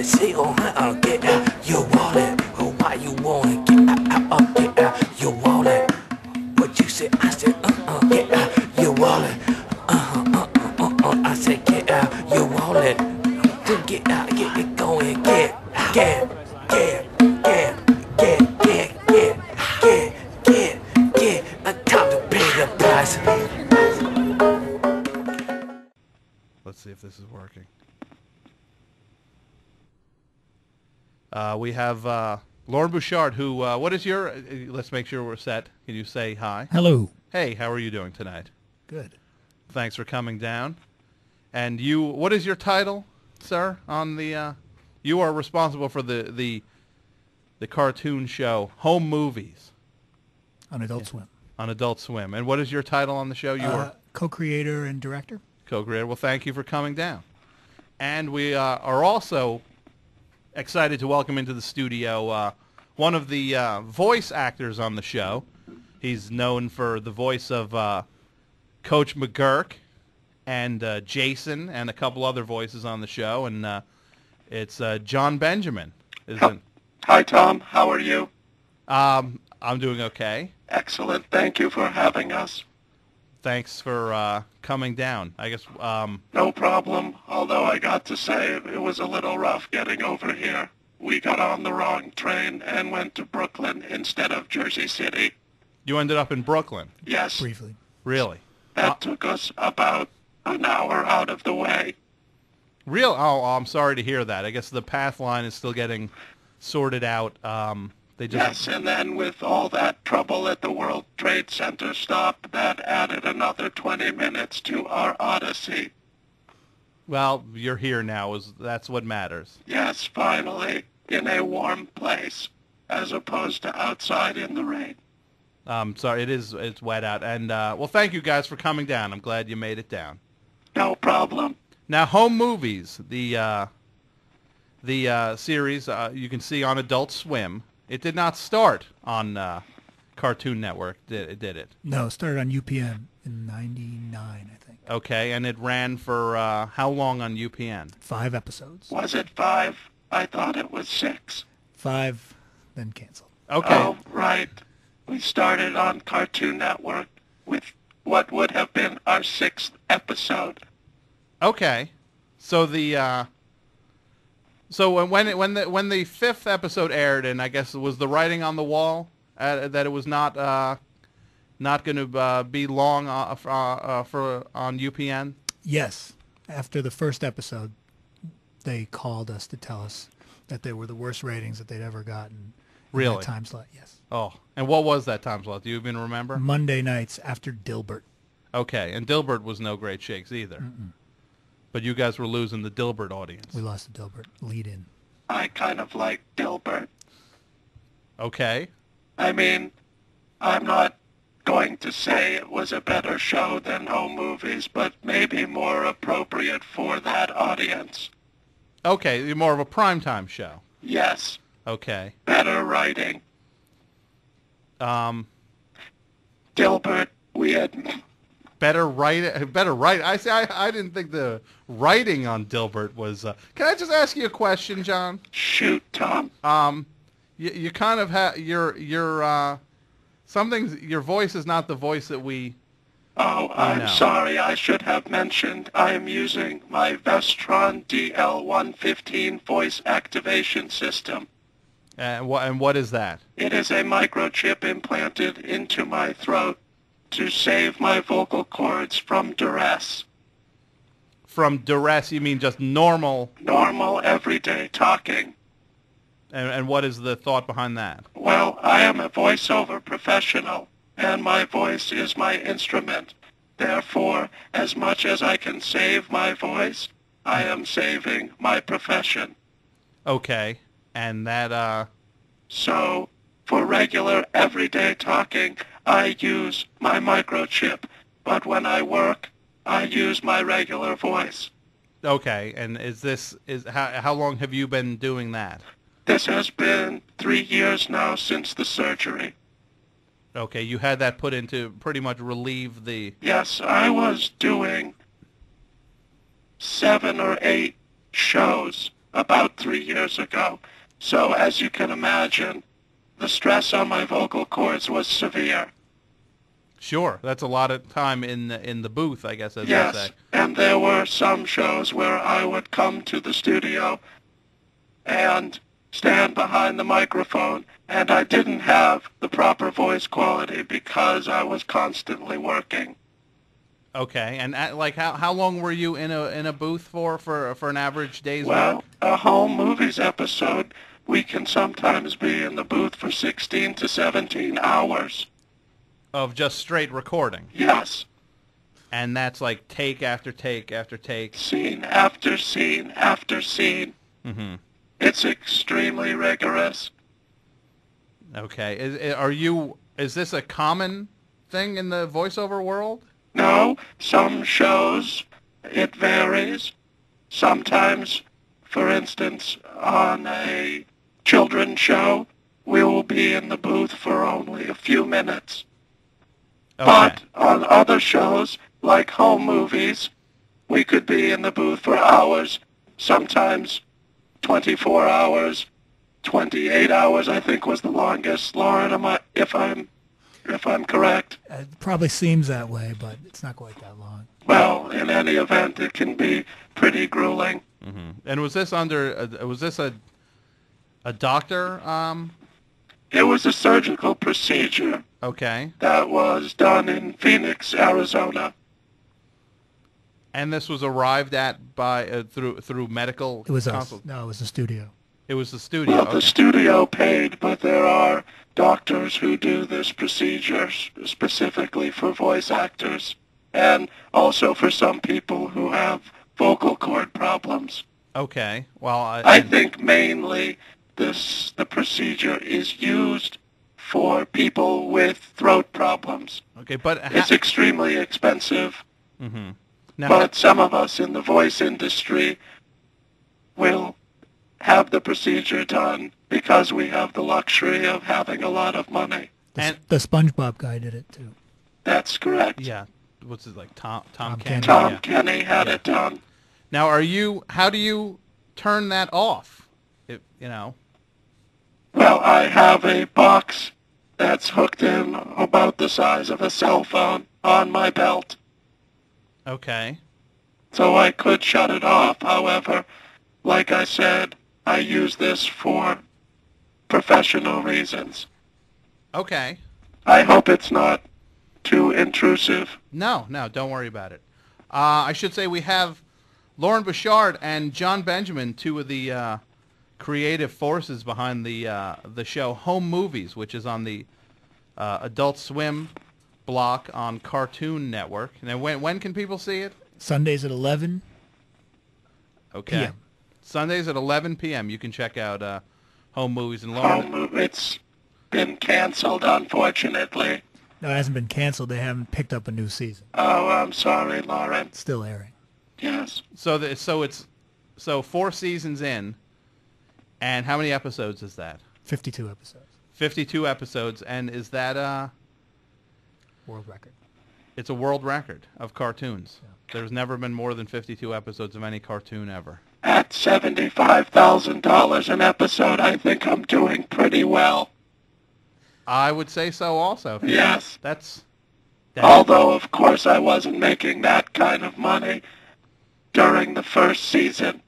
say, oh, get out your wallet. Oh, why you wanna get out, get out your wallet. What you say? I said, get out your wallet. I said, get out your wallet. Then get out, get it going, get. Time to pay the price. Let's see if this is working. We have Lauren Bouchard, who, what is your, let's make sure we're set. Can you say hi? Hello. Hey, how are you doing tonight? Good. Thanks for coming down. And you, what is your title, sir, on the, you are responsible for the cartoon show, Home Movies. On Adult Swim. On Adult Swim. And what is your title on the show? You are co-creator and director. Co-creator. Well, thank you for coming down. And we are also excited to welcome into the studio one of the voice actors on the show. He's known for the voice of Coach McGurk and Jason and a couple other voices on the show. And it's John Benjamin. Hi, Tom. How are you? I'm doing okay. Excellent. Thank you for having us. Thanks for coming down. I guess. No problem. Although I got to say it was a little rough getting over here. We got on the wrong train and went to Brooklyn instead of Jersey City. You ended up in Brooklyn? Yes. Briefly. Really? That took us about an hour out of the way. Real? Oh, I'm sorry to hear that. I guess the path line is still getting sorted out. Yes, and then with all that trouble at the World Trade Center stop, that added another 20 minutes to our odyssey. Well, you're here now. That's what matters. Yes, finally, in a warm place, as opposed to outside in the rain. Sorry, it's wet out. And, well, thank you guys for coming down. I'm glad you made it down. No problem. Now, Home Movies, the series you can see on Adult Swim. It did not start on Cartoon Network, did it? No, it started on UPN in '99, I think. Okay, and it ran for how long on UPN? 5 episodes. Was it 5? I thought it was 6. 5, then canceled. Okay. Oh, right. We started on Cartoon Network with what would have been our 6th episode. Okay. So the so when the 5th episode aired, and I guess it was the writing on the wall that it was not going to be long for on UPN. Yes. After the first episode, they called us to tell us that they were the worst ratings that they'd ever gotten. Really? In that time slot, yes. Oh, and what was that time slot? Do you even remember? Monday nights after Dilbert. Okay, and Dilbert was no great shakes either. Mm-mm. But you guys were losing the Dilbert audience. We lost the Dilbert lead-in. I kind of like Dilbert. Okay. I mean, I'm not going to say it was a better show than Home Movies, but maybe more appropriate for that audience. Okay, more of a primetime show. Yes. Okay. Better writing. Dilbert, we had... Better write. I didn't think the writing on Dilbert was. Can I just ask you a question, John? Shoot, Tom. You kind of have your something. Your voice is not the voice that we. Oh, I'm sorry. I should have mentioned I am using my Vestron DL115 voice activation system. And what is that? It is a microchip implanted into my throat to save my vocal cords from duress. From duress, you mean just normal? Normal, everyday talking. And what is the thought behind that? Well, I am a voiceover professional, and my voice is my instrument. Therefore, as much as I can save my voice, I am saving my profession. Okay, and that, So, for regular, everyday talking, I use my microchip, but when I work, I use my regular voice. Okay, and how long have you been doing that? This has been 3 years now since the surgery. Okay, you had that put in to pretty much relieve the... Yes, I was doing 7 or 8 shows about 3 years ago. So as you can imagine, the stress on my vocal cords was severe. Sure, that's a lot of time in the booth, I guess, as they Yes, say. and there were some shows where I would come to the studio and stand behind the microphone, and I didn't have the proper voice quality because I was constantly working. Okay, and like how long were you in a booth for an average day's Well, work? a home movies episode, we can sometimes be in the booth for 16 to 17 hours. Of just straight recording, Yes, and that's like take after take after take. scene after scene after scene. Mm-hmm. It's extremely rigorous. Okay, is this a common thing in the voiceover world? No, some shows, it varies. Sometimes, for instance, on a children's show, we will be in the booth for only a few minutes. Okay. But on other shows, like home movies, we could be in the booth for hours, sometimes 24 hours, 28 hours, I think was the longest. Lauren, if I'm correct. It probably seems that way, but it's not quite that long. Well, in any event, it can be pretty grueling. Mm-hmm. And was this a doctor? It was a surgical procedure Okay. that was done in Phoenix, Arizona. And this was arrived at by through medical. It was us. consult- No, it was the studio. It was the studio. Well, the Okay. studio paid, but there are doctors who do this procedure specifically for voice actors, and also for some people who have vocal cord problems. Okay. Well, I think mainly the procedure is used for people with throat problems. okay, but It's extremely expensive, mm-hmm. Now, but some of us in the voice industry will have the procedure done because we have the luxury of having a lot of money. and The SpongeBob guy did it too. That's correct. yeah, what's his like Tom Tom Kenny? Kenny. Tom Yeah. Kenny had Yeah. it done. Now, how do you turn that off? You know. Well, I have a box that's hooked in about the size of a cell phone on my belt, Okay. so I could shut it off. However, like I said, I use this for professional reasons. Okay. I hope it's not too intrusive. No, don't worry about it. I should say we have Lauren Bouchard and John Benjamin, two of the creative forces behind the show Home Movies, which is on the Adult Swim block on Cartoon Network. Now, when can people see it? Sundays at 11 Okay. p.m. Sundays at 11 p.m. You can check out Home Movies and Lauren. It's been canceled, unfortunately. No, it hasn't been canceled. They haven't picked up a new season. Oh, I'm sorry, Lauren. It's still airing. Yes. So 4 seasons in, and how many episodes is that? 52 episodes. 52 episodes, and is that World record. it's a world record of cartoons. There's never been more than 52 episodes of any cartoon ever. At $75,000 an episode, I think I'm doing pretty well. I would say so also. Yes. That's Although, of course, I wasn't making that kind of money during the first season.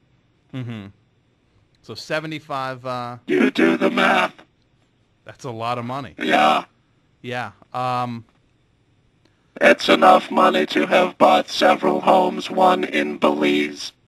mm-hmm. So 75 You do the math. that's a lot of money. Yeah. Yeah. It's enough money to have bought several homes, one in Belize.